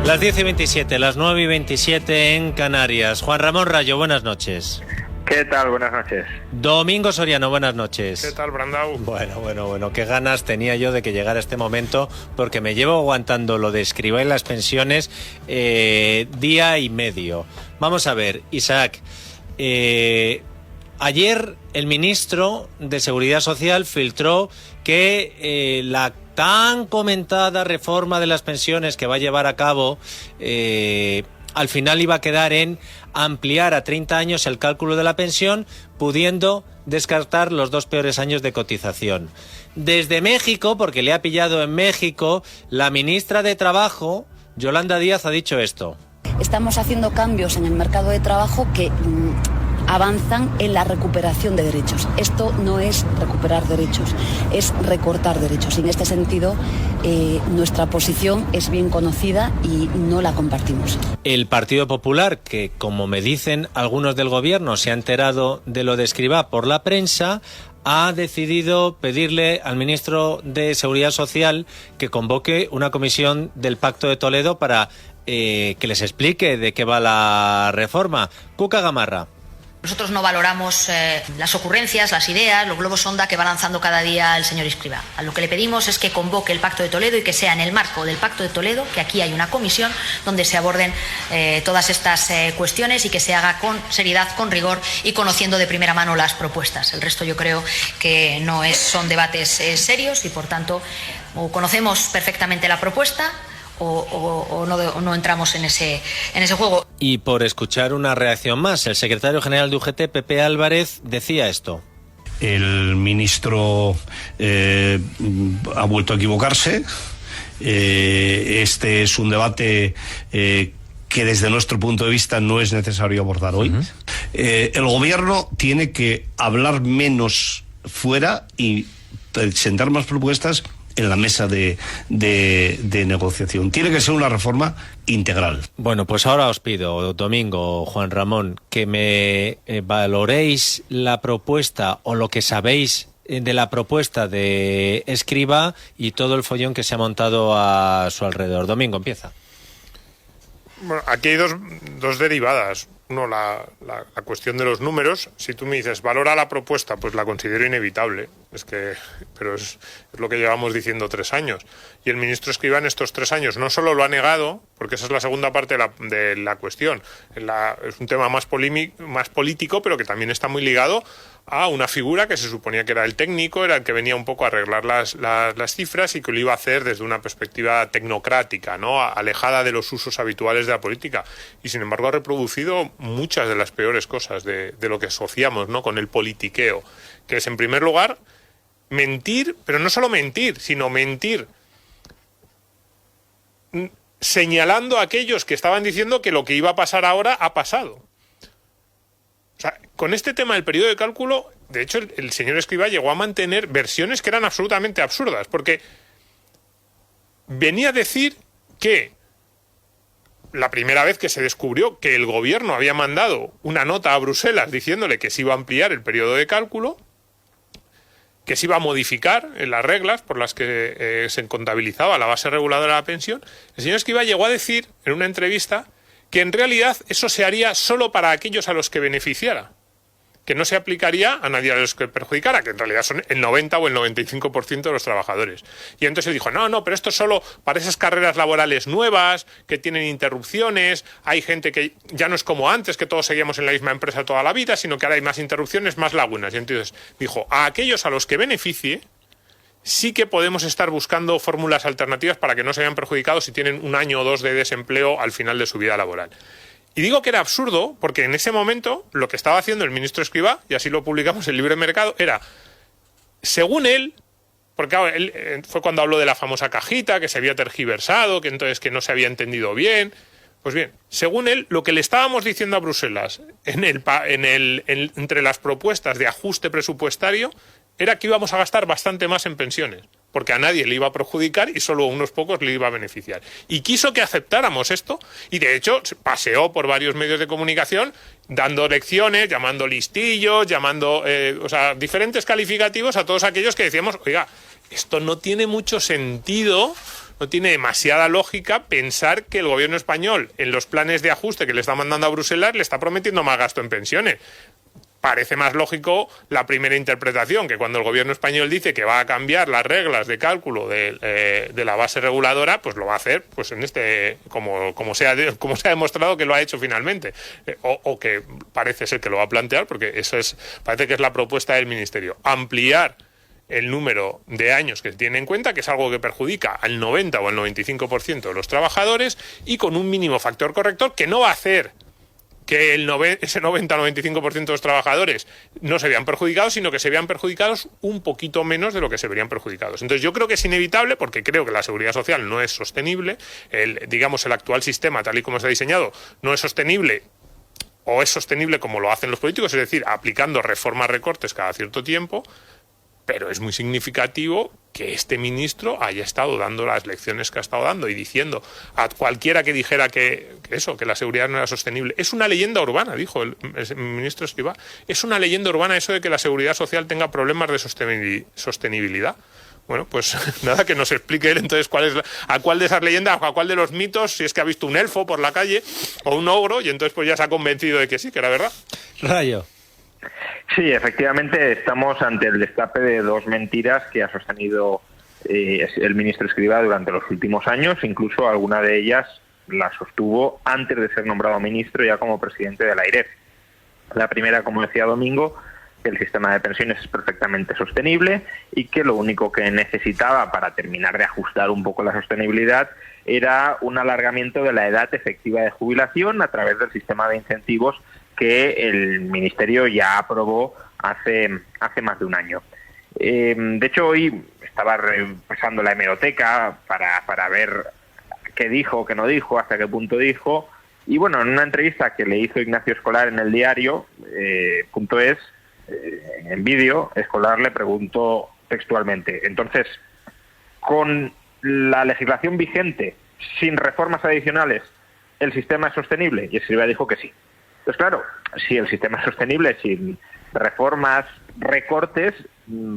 Las 10:27, las 9:27 en Canarias. Juan Ramón Rayo, buenas noches. ¿Qué tal? Buenas noches. Domingo Soriano, buenas noches. ¿Qué tal, Brandau? Bueno, qué ganas tenía yo de que llegara este momento, porque me llevo aguantando lo de Escrivá y las pensiones día y medio. Vamos a ver, Isaac, ayer el ministro de Seguridad Social filtró que la tan comentada reforma de las pensiones que va a llevar a cabo al final iba a quedar en ampliar a 30 años el cálculo de la pensión, pudiendo descartar los 2 peores años de cotización. Desde México, porque le ha pillado en México, la ministra de Trabajo, Yolanda Díaz, ha dicho esto. Estamos haciendo cambios en el mercado de trabajo que avanzan en la recuperación de derechos. Esto no es recuperar derechos, es recortar derechos. Y en este sentido, nuestra posición es bien conocida y no la compartimos. El Partido Popular, que como me dicen algunos del gobierno, se ha enterado de lo de Escrivá por la prensa, ha decidido pedirle al ministro de Seguridad Social que convoque una comisión del Pacto de Toledo para que les explique de qué va la reforma. Cuca Gamarra. Nosotros no valoramos las ocurrencias, las ideas, los globos sonda que va lanzando cada día el señor Escrivá. A lo que le pedimos es que convoque el Pacto de Toledo y que sea en el marco del Pacto de Toledo, que aquí hay una comisión donde se aborden todas estas cuestiones y que se haga con seriedad, con rigor y conociendo de primera mano las propuestas. El resto yo creo que son debates serios y por tanto o conocemos perfectamente la propuesta o no entramos en ese juego. Y por escuchar una reacción más, el secretario general de UGT, Pepe Álvarez, decía esto. El ministro ha vuelto a equivocarse. Este es un debate que desde nuestro punto de vista no es necesario abordar hoy. El gobierno tiene que hablar menos fuera y presentar más propuestas en la mesa de negociación. Tiene que ser una reforma integral. Bueno, pues ahora os pido, Domingo, Juan Ramón, que me valoréis la propuesta o lo que sabéis de la propuesta de Escrivá y todo el follón que se ha montado a su alrededor. Domingo, empieza. Bueno, aquí hay dos derivadas. Uno, la cuestión de los números. Si tú me dices, valora la propuesta, pues la considero inevitable. Pero es lo que llevamos diciendo 3 años. Y el ministro Escrivá en estos 3 años no solo lo ha negado, porque esa es la segunda parte de la cuestión. Es un tema más político, pero que también está muy ligado a una figura que se suponía que era el técnico, era el que venía un poco a arreglar las cifras y que lo iba a hacer desde una perspectiva tecnocrática, ¿no? Alejada de los usos habituales de la política. Y sin embargo ha reproducido muchas de las peores cosas de lo que asociamos, ¿no?, con el politiqueo, que es, en primer lugar, mentir, pero no solo mentir, sino mentir señalando a aquellos que estaban diciendo que lo que iba a pasar ahora ha pasado. O sea, con este tema del periodo de cálculo, de hecho, el señor Escrivá llegó a mantener versiones que eran absolutamente absurdas, porque venía a decir que la primera vez que se descubrió que el gobierno había mandado una nota a Bruselas diciéndole que se iba a ampliar el periodo de cálculo, que se iba a modificar en las reglas por las que se contabilizaba la base reguladora de la pensión, el señor Escrivá llegó a decir en una entrevista que en realidad eso se haría solo para aquellos a los que beneficiara, que no se aplicaría a nadie a los que perjudicara, que en realidad son el 90 o el 95% de los trabajadores. Y entonces él dijo, no, pero esto es solo para esas carreras laborales nuevas, que tienen interrupciones, hay gente que ya no es como antes, que todos seguíamos en la misma empresa toda la vida, sino que ahora hay más interrupciones, más lagunas. Y entonces dijo, a aquellos a los que beneficie, sí que podemos estar buscando fórmulas alternativas para que no se vean perjudicados si tienen 1 año o 2 de desempleo al final de su vida laboral. Y digo que era absurdo porque en ese momento lo que estaba haciendo el ministro Escrivá, y así lo publicamos en Libre Mercado, era, según él, porque claro, él fue cuando habló de la famosa cajita, que se había tergiversado, que entonces que no se había entendido bien. Pues bien, según él, lo que le estábamos diciendo a Bruselas entre las propuestas de ajuste presupuestario era que íbamos a gastar bastante más en pensiones, porque a nadie le iba a perjudicar y solo a unos pocos le iba a beneficiar. Y quiso que aceptáramos esto, y de hecho paseó por varios medios de comunicación dando lecciones, llamando listillos, llamando diferentes calificativos a todos aquellos que decíamos, oiga, esto no tiene mucho sentido no tiene demasiada lógica pensar que el gobierno español, en los planes de ajuste que le está mandando a Bruselas, le está prometiendo más gasto en pensiones. Parece más lógico la primera interpretación, que cuando el gobierno español dice que va a cambiar las reglas de cálculo de la base reguladora, pues lo va a hacer pues en como se ha demostrado que lo ha hecho finalmente, o que parece ser que lo va a plantear, porque parece que es la propuesta del Ministerio, ampliar el número de años que se tiene en cuenta, que es algo que perjudica al 90 o al 95% de los trabajadores, y con un mínimo factor corrector que no va a hacer que ese 90-95% de los trabajadores no se vean perjudicados, sino que se vean perjudicados un poquito menos de lo que se verían perjudicados. Entonces yo creo que es inevitable, porque creo que la seguridad social no es sostenible, el actual sistema tal y como está diseñado no es sostenible, o es sostenible como lo hacen los políticos, es decir, aplicando reformas, recortes cada cierto tiempo, pero es muy significativo que este ministro haya estado dando las lecciones que ha estado dando y diciendo a cualquiera que dijera que la seguridad no era sostenible. Es una leyenda urbana, dijo el ministro Escrivá. Es una leyenda urbana eso de que la seguridad social tenga problemas de sostenibilidad. Bueno, pues nada, que nos explique él entonces a cuál de esas leyendas, a cuál de los mitos, si es que ha visto un elfo por la calle o un ogro, y entonces pues ya se ha convencido de que sí, que era verdad. Rayo. Sí, efectivamente estamos ante el destape de dos mentiras que ha sostenido el ministro Escrivá durante los últimos años. Incluso alguna de ellas la sostuvo antes de ser nombrado ministro, ya como presidente de la AIREF. La primera, como decía Domingo, que el sistema de pensiones es perfectamente sostenible y que lo único que necesitaba para terminar de ajustar un poco la sostenibilidad era un alargamiento de la edad efectiva de jubilación a través del sistema de incentivos que el Ministerio ya aprobó hace más de un año. De hecho, hoy estaba repasando la hemeroteca para ver qué dijo, qué no dijo, hasta qué punto dijo. Y bueno, en una entrevista que le hizo Ignacio Escolar en el diario, .es, en vídeo, Escolar le preguntó textualmente: entonces, con la legislación vigente, sin reformas adicionales, ¿el sistema es sostenible? Y Escrivá dijo que sí. Pues claro, si el sistema es sostenible sin reformas, recortes,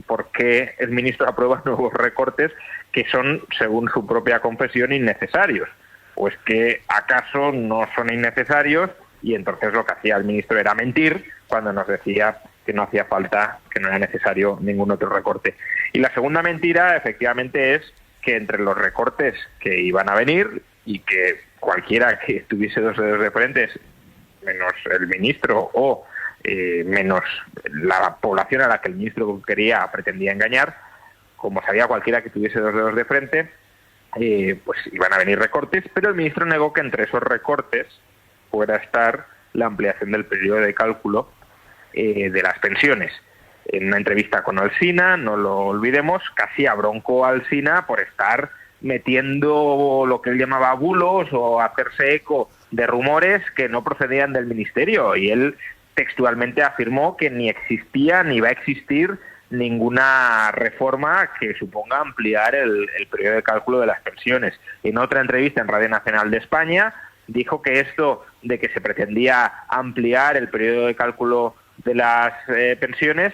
¿por qué el ministro aprueba nuevos recortes que son, según su propia confesión, innecesarios? Pues que acaso no son innecesarios, y entonces lo que hacía el ministro era mentir cuando nos decía que no hacía falta, que no era necesario ningún otro recorte. Y la segunda mentira, efectivamente, es que entre los recortes que iban a venir, y que cualquiera que tuviese dos dedos de frente, menos el ministro o menos la población a la que el ministro pretendía engañar, como sabía cualquiera que tuviese dos dedos de frente, pues iban a venir recortes, pero el ministro negó que entre esos recortes fuera a estar la ampliación del periodo de cálculo de las pensiones. En una entrevista con Alsina, no lo olvidemos, casi abroncó a Alsina por estar metiendo lo que él llamaba bulos o hacerse eco de rumores que no procedían del ministerio, y él textualmente afirmó que ni existía ni va a existir ninguna reforma que suponga ampliar el periodo de cálculo de las pensiones. En otra entrevista en Radio Nacional de España dijo que esto de que se pretendía ampliar el periodo de cálculo de las pensiones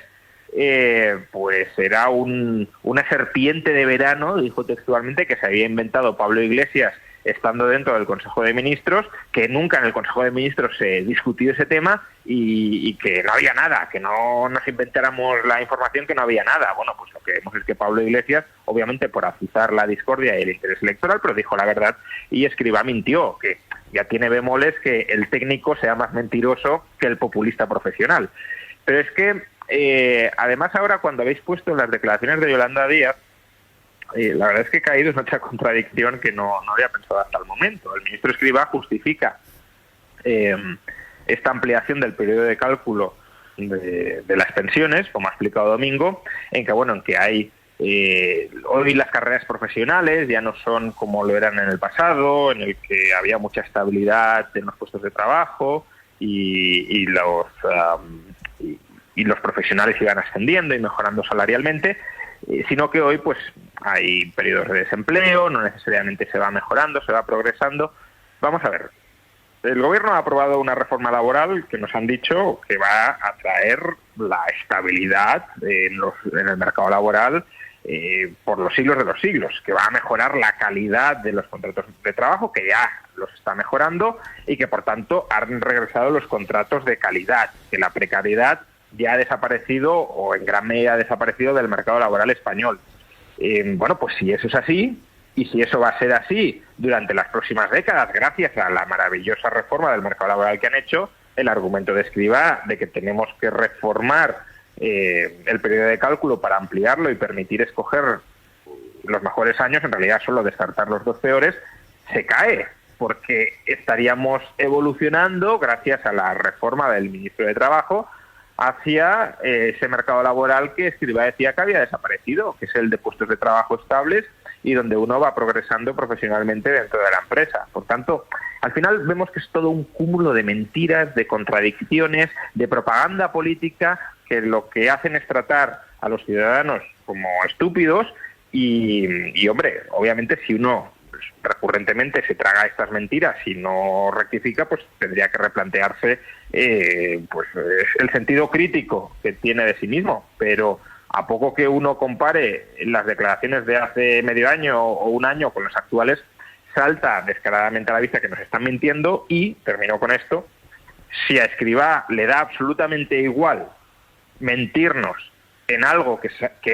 pues era una serpiente de verano, dijo textualmente, que se había inventado Pablo Iglesias estando dentro del Consejo de Ministros, que nunca en el Consejo de Ministros se discutió ese tema, y que no había nada, que no nos inventáramos la información, que no había nada. Bueno, pues lo que vemos es que Pablo Iglesias, obviamente por azuzar la discordia y el interés electoral, pero dijo la verdad, y Escrivá mintió, que ya tiene bemoles que el técnico sea más mentiroso que el populista profesional. Pero es que, además ahora cuando habéis puesto las declaraciones de Yolanda Díaz, la verdad es que he caído en otra contradicción que no había pensado hasta el momento. El ministro Escrivá justifica esta ampliación del periodo de cálculo de las pensiones, como ha explicado Domingo, en que hay hoy las carreras profesionales ya no son como lo eran en el pasado, en el que había mucha estabilidad en los puestos de trabajo y los profesionales iban ascendiendo y mejorando salarialmente, sino que hoy pues hay periodos de desempleo, no necesariamente se va mejorando, se va progresando. Vamos a ver, el gobierno ha aprobado una reforma laboral que nos han dicho que va a traer la estabilidad en el mercado laboral por los siglos de los siglos, que va a mejorar la calidad de los contratos de trabajo, que ya los está mejorando, y que por tanto han regresado los contratos de calidad, que la precariedad ya ha desaparecido o en gran medida ha desaparecido del mercado laboral español. Bueno, pues si eso es así, y si eso va a ser así durante las próximas décadas, gracias a la maravillosa reforma del mercado laboral que han hecho, el argumento de Escrivá de que tenemos que reformar el periodo de cálculo para ampliarlo y permitir escoger los mejores años, en realidad solo descartar los 2 peores, se cae, porque estaríamos evolucionando, gracias a la reforma del ministro de Trabajo, hacia ese mercado laboral que Escrivá decía que había desaparecido, que es el de puestos de trabajo estables y donde uno va progresando profesionalmente dentro de la empresa. Por tanto, al final vemos que es todo un cúmulo de mentiras, de contradicciones, de propaganda política, que lo que hacen es tratar a los ciudadanos como estúpidos y hombre, obviamente si uno recurrentemente se traga estas mentiras y no rectifica, pues tendría que replantearse el sentido crítico que tiene de sí mismo. Pero a poco que uno compare las declaraciones de hace medio año o un año con las actuales, salta descaradamente a la vista que nos están mintiendo. Y, termino con esto, si a Escrivá le da absolutamente igual mentirnos en algo que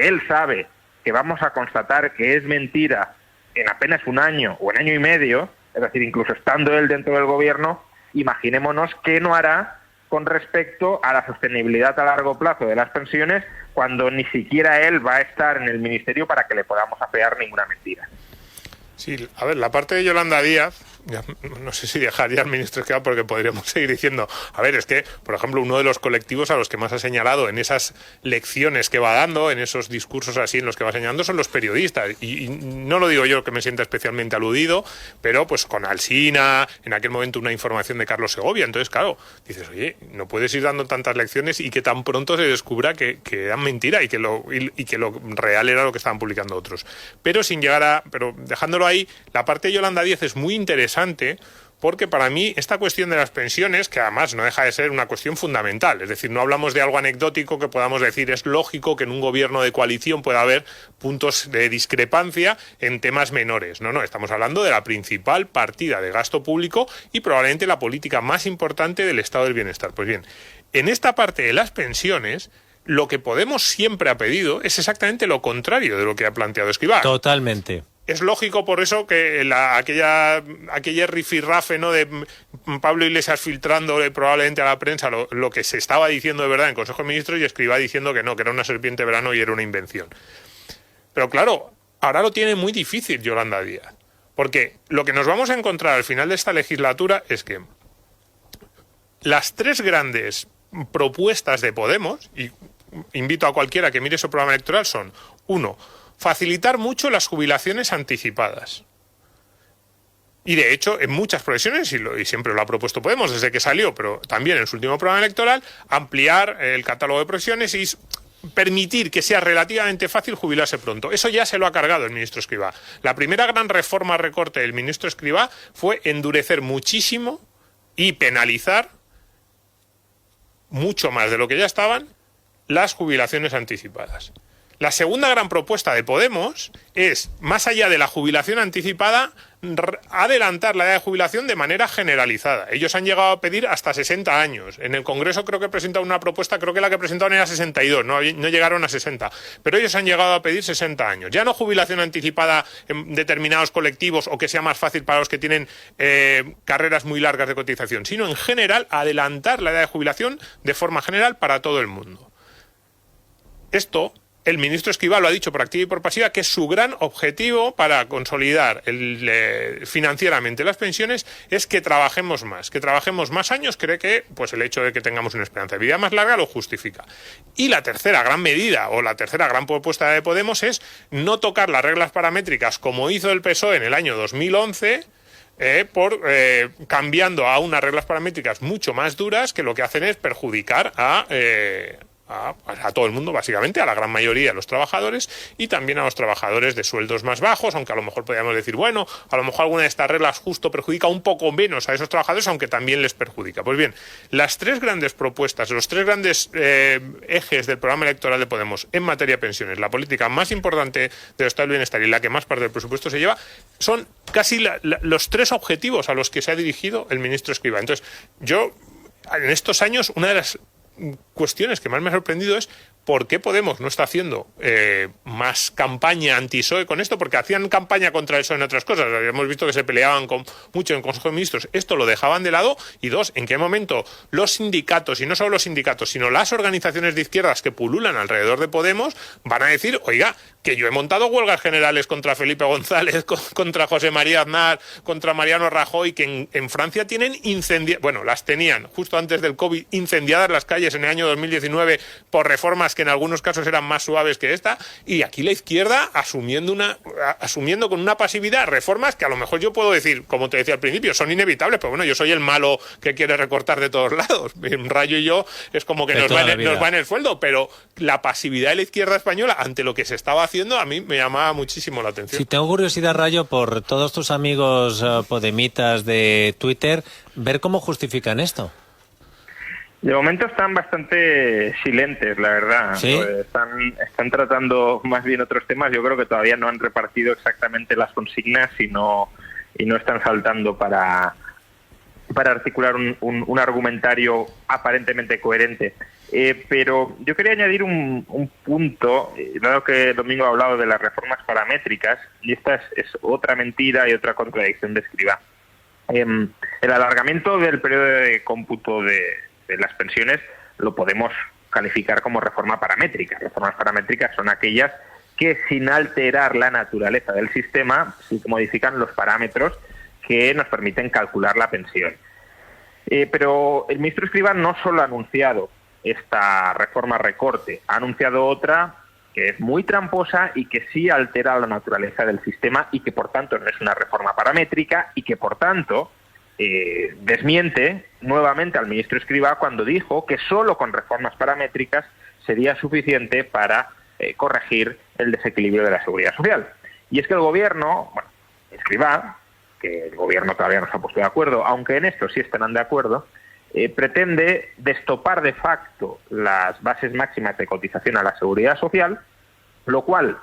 él sabe que vamos a constatar que es mentira en apenas un año o en año y medio, es decir, incluso estando él dentro del gobierno, imaginémonos qué no hará con respecto a la sostenibilidad a largo plazo de las pensiones, cuando ni siquiera él va a estar en el ministerio para que le podamos apear ninguna mentira. Sí, a ver, la parte de Yolanda Díaz, ya, no sé si dejaría al ministro Escrivá, porque podríamos seguir diciendo, a ver, es que, por ejemplo, uno de los colectivos a los que más ha señalado en esas lecciones que va dando, en esos discursos así en los que va señalando, son los periodistas. Y no lo digo yo que me sienta especialmente aludido, pero pues con Alsina, en aquel momento una información de Carlos Segovia. Entonces, claro, dices, oye, no puedes ir dando tantas lecciones y que tan pronto se descubra que eran mentira y que lo real era lo que estaban publicando otros. Pero dejándolo ahí, la parte de Yolanda Díaz es muy interesante, porque para mí esta cuestión de las pensiones, que además no deja de ser una cuestión fundamental, es decir, no hablamos de algo anecdótico que podamos decir es lógico que en un gobierno de coalición pueda haber puntos de discrepancia en temas menores. No, estamos hablando de la principal partida de gasto público y probablemente la política más importante del estado del bienestar. Pues bien, en esta parte de las pensiones, lo que Podemos siempre ha pedido es exactamente lo contrario de lo que ha planteado Escrivá. Totalmente. Es lógico por eso que aquella rifirrafe, ¿no?, de Pablo Iglesias filtrándole probablemente a la prensa lo que se estaba diciendo de verdad en Consejo de Ministros y Escrivá diciendo que no, que era una serpiente de verano y era una invención. Pero claro, ahora lo tiene muy difícil Yolanda Díaz, porque lo que nos vamos a encontrar al final de esta legislatura es que las 3 grandes propuestas de Podemos, y invito a cualquiera que mire su programa electoral, son: 1, facilitar mucho las jubilaciones anticipadas. Y de hecho, en muchas profesiones, y siempre lo ha propuesto Podemos desde que salió, pero también en su último programa electoral, ampliar el catálogo de profesiones y permitir que sea relativamente fácil jubilarse pronto. Eso ya se lo ha cargado el ministro Escrivá. La primera gran reforma recorte del ministro Escrivá fue endurecer muchísimo y penalizar mucho más de lo que ya estaban las jubilaciones anticipadas. La segunda gran propuesta de Podemos es, más allá de la jubilación anticipada, adelantar la edad de jubilación de manera generalizada. Ellos han llegado a pedir hasta 60 años. En el Congreso creo que presentaron una propuesta, creo que la que presentaron era 62, no llegaron a 60. Pero ellos han llegado a pedir 60 años. Ya no jubilación anticipada en determinados colectivos o que sea más fácil para los que tienen carreras muy largas de cotización, sino en general adelantar la edad de jubilación de forma general para todo el mundo. Esto, el ministro Escrivá lo ha dicho por activa y por pasiva, que es su gran objetivo para consolidar financieramente las pensiones, es que trabajemos más años. Cree que pues el hecho de que tengamos una esperanza de vida más larga lo justifica. Y la tercera gran medida o la tercera gran propuesta de Podemos es no tocar las reglas paramétricas como hizo el PSOE en el año 2011, cambiando a unas reglas paramétricas mucho más duras que lo que hacen es perjudicar a todo el mundo, básicamente, a la gran mayoría de los trabajadores y también a los trabajadores de sueldos más bajos, aunque a lo mejor podríamos decir, bueno, a lo mejor alguna de estas reglas justo perjudica un poco menos a esos trabajadores, aunque también les perjudica. Pues bien, las tres grandes propuestas, los tres grandes ejes del programa electoral de Podemos en materia de pensiones, la política más importante del estado del bienestar y la que más parte del presupuesto se lleva, son casi los tres objetivos a los que se ha dirigido el ministro Escrivá. Entonces, yo, en estos años, una de las cuestiones que más me ha sorprendido es por qué Podemos no está haciendo más campaña anti-PSOE con esto, porque hacían campaña contra el PSOE en otras cosas. Hemos visto que se peleaban mucho en el Consejo de Ministros. Esto lo dejaban de lado. Y dos, ¿en qué momento los sindicatos, y no solo los sindicatos, sino las organizaciones de izquierdas que pululan alrededor de Podemos, van a decir, oiga, que yo he montado huelgas generales contra Felipe González, contra José María Aznar, contra Mariano Rajoy, que en Francia tienen las tenían justo antes del COVID incendiadas las calles en el año 2019 por reformas que en algunos casos eran más suaves que esta, y aquí la izquierda asumiendo con una pasividad reformas que a lo mejor yo puedo decir, como te decía al principio, son inevitables, pero bueno, yo soy el malo que quiere recortar de todos lados. Rayo y yo es como que nos va en el sueldo, pero la pasividad de la izquierda española ante lo que se estaba haciendo a mí me llamaba muchísimo la atención. Si tengo curiosidad, Rayo, por todos tus amigos podemitas de Twitter, ver cómo justifican esto. De momento están bastante silentes, la verdad. ¿Sí? Están tratando más bien otros temas. Yo creo que todavía no han repartido exactamente las consignas y no están saltando para articular un argumentario aparentemente coherente. Pero yo quería añadir un punto, dado que el domingo he hablado de las reformas paramétricas, y esta es otra mentira y otra contradicción de Escrivá. El alargamiento del periodo de cómputo de las pensiones lo podemos calificar como reforma paramétrica. Reformas paramétricas son aquellas que, sin alterar la naturaleza del sistema, sí que modifican los parámetros que nos permiten calcular la pensión. Pero el ministro Escrivá no solo ha anunciado esta reforma recorte, ha anunciado otra que es muy tramposa y que sí altera la naturaleza del sistema y que por tanto no es una reforma paramétrica y que por tanto desmiente nuevamente al ministro Escrivá cuando dijo que solo con reformas paramétricas sería suficiente para corregir el desequilibrio de la seguridad social. Y es que el gobierno, Escrivá, que el gobierno todavía no se ha puesto de acuerdo, aunque en esto sí estarán de acuerdo, pretende destopar de facto las bases máximas de cotización a la seguridad social, lo cual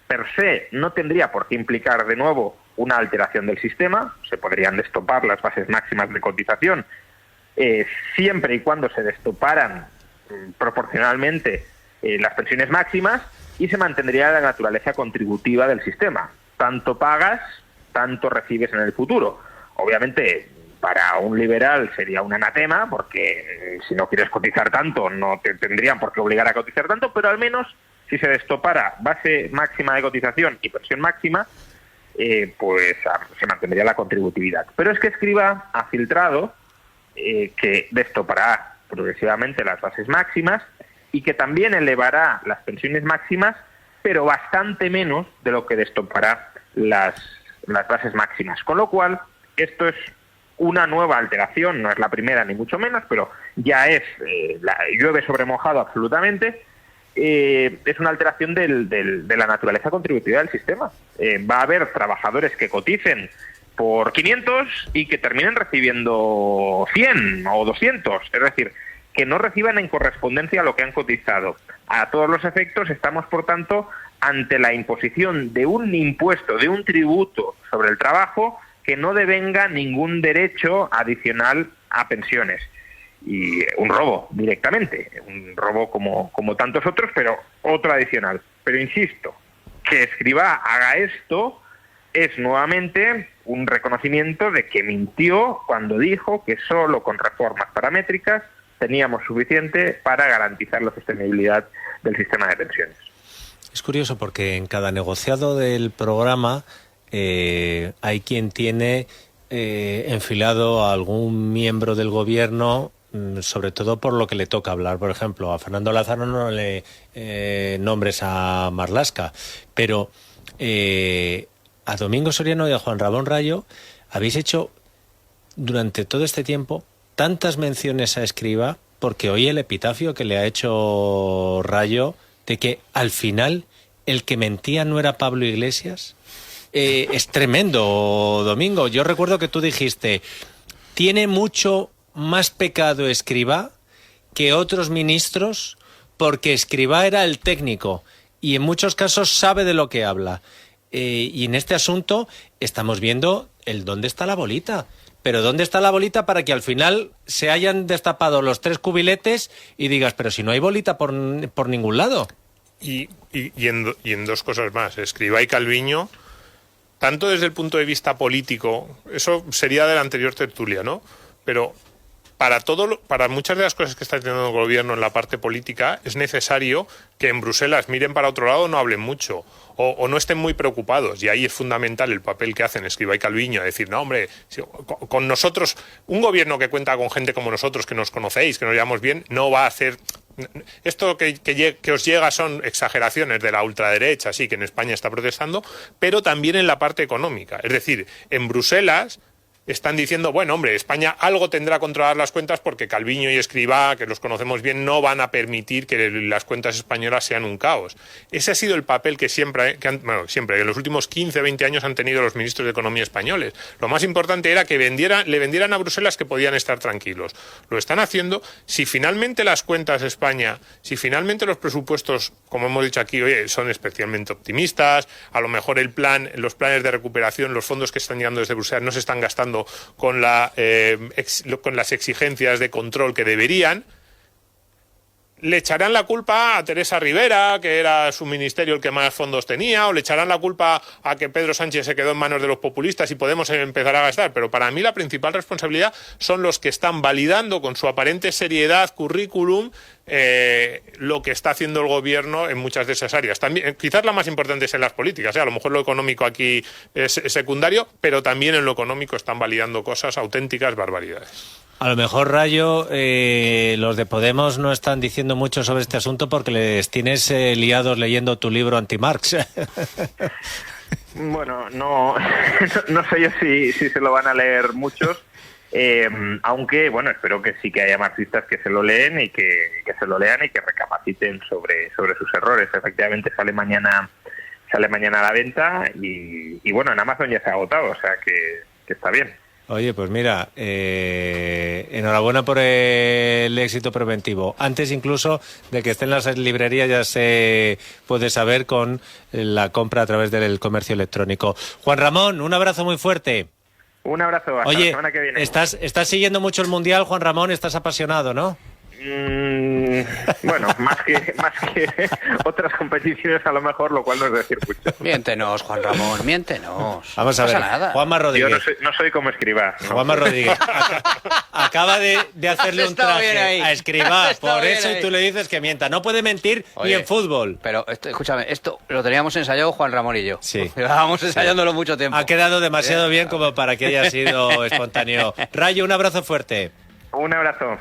per se no tendría por qué implicar de nuevo una alteración del sistema. Se podrían destopar las bases máximas de cotización siempre y cuando se destoparan proporcionalmente las pensiones máximas y se mantendría la naturaleza contributiva del sistema. Tanto pagas, tanto recibes en el futuro. Obviamente, para un liberal sería un anatema, porque si no quieres cotizar tanto, no te tendrían por qué obligar a cotizar tanto, pero al menos si se destopara base máxima de cotización y pensión máxima, pues se mantendría la contributividad. Pero es que Escrivá ha filtrado que destopará progresivamente las bases máximas y que también elevará las pensiones máximas, pero bastante menos de lo que destopará las bases máximas. Con lo cual, esto es una nueva alteración, no es la primera ni mucho menos, pero ya es, llueve sobre mojado absolutamente. Es una alteración de la naturaleza contributiva del sistema. Va a haber trabajadores que coticen por 500 y que terminen recibiendo 100 o 200, es decir, que no reciban en correspondencia a lo que han cotizado. A todos los efectos estamos, por tanto, ante la imposición de un impuesto, de un tributo sobre el trabajo que no devenga ningún derecho adicional a pensiones. Y un robo directamente, un robo como tantos otros, pero otro adicional. Pero insisto, que Escrivá haga esto es nuevamente un reconocimiento de que mintió cuando dijo que solo con reformas paramétricas teníamos suficiente para garantizar la sostenibilidad del sistema de pensiones. Es curioso porque en cada negociado del programa hay quien tiene enfilado a algún miembro del gobierno, sobre todo por lo que le toca hablar. Por ejemplo, a Fernando Lázaro no le nombres a Marlaska, pero a Domingo Soriano y a Juan Ramón Rayo habéis hecho durante todo este tiempo tantas menciones a Escrivá porque hoy el epitafio que le ha hecho Rayo de que al final el que mentía no era Pablo Iglesias, es tremendo, Domingo. Yo recuerdo que tú dijiste, tiene mucho más pecado Escrivá que otros ministros, porque Escrivá era el técnico y en muchos casos sabe de lo que habla. Y en este asunto estamos viendo el dónde está la bolita. Pero ¿dónde está la bolita para que al final se hayan destapado los 3 cubiletes y digas, pero si no hay bolita por ningún lado? Y en dos cosas más. Escrivá y Calviño, tanto desde el punto de vista político, eso sería de la anterior tertulia, ¿no? Pero para muchas de las cosas que está haciendo el gobierno en la parte política es necesario que en Bruselas miren para otro lado, no hablen mucho o no estén muy preocupados, y ahí es fundamental el papel que hacen Escrivá y Calviño, decir, no hombre, con nosotros, un gobierno que cuenta con gente como nosotros, que nos conocéis, que nos llevamos bien, no va a hacer... Esto que os llega son exageraciones de la ultraderecha, sí, que en España está protestando, pero también en la parte económica. Es decir, en Bruselas están diciendo, bueno, hombre, España algo tendrá que controlar las cuentas porque Calviño y Escrivá, que los conocemos bien, no van a permitir que las cuentas españolas sean un caos. Ese ha sido el papel que siempre en los últimos 15, 20 años han tenido los ministros de Economía españoles. Lo más importante era que le vendieran a Bruselas que podían estar tranquilos. Lo están haciendo. Si finalmente las cuentas de España, si finalmente los presupuestos, como hemos dicho aquí, oye, son especialmente optimistas, a lo mejor los planes de recuperación, los fondos que están llegando desde Bruselas no se están gastando con las exigencias de control que deberían, le echarán la culpa a Teresa Rivera, que era su ministerio el que más fondos tenía, o le echarán la culpa a que Pedro Sánchez se quedó en manos de los populistas y podemos empezar a gastar. Pero para mí la principal responsabilidad son los que están validando con su aparente seriedad, currículum, lo que está haciendo el gobierno en muchas de esas áreas. También, quizás la más importante es en las políticas, a lo mejor lo económico aquí es secundario, pero también en lo económico están validando cosas, auténticas barbaridades. A lo mejor, Rayo, los de Podemos no están diciendo mucho sobre este asunto porque les tienes liados leyendo tu libro anti-Marx. Bueno, no sé yo si se lo van a leer muchos, aunque, bueno, espero que sí que haya marxistas que se lo leen y que se lo lean y que recapaciten sobre sus errores. Efectivamente sale mañana a la venta y bueno, en Amazon ya se ha agotado, o sea que está bien. Oye, pues mira, enhorabuena por el éxito preventivo. Antes incluso de que esté en las librerías ya se puede saber con la compra a través del comercio electrónico. Juan Ramón, un abrazo muy fuerte. Un abrazo, hasta la semana que viene. ¿Estás siguiendo mucho el Mundial, Juan Ramón? Estás apasionado, ¿no? Bueno, más que otras competiciones a lo mejor, lo cual no es decir mucho. Miéntenos, Juan Ramón, miéntenos. Vamos a ver, Juanma Rodríguez. Yo no soy como Escrivá. ¿No? Juanma Rodríguez acaba de hacerle un traje a Escrivá, por eso y tú le dices que mienta. No puede mentir. Oye, ni en fútbol. Pero escúchame, esto lo teníamos ensayado Juan Ramón y yo. Sí. Llevábamos ensayándolo mucho tiempo. Ha quedado demasiado bien como para que haya sido espontáneo. Rayo, un abrazo fuerte. Un abrazo.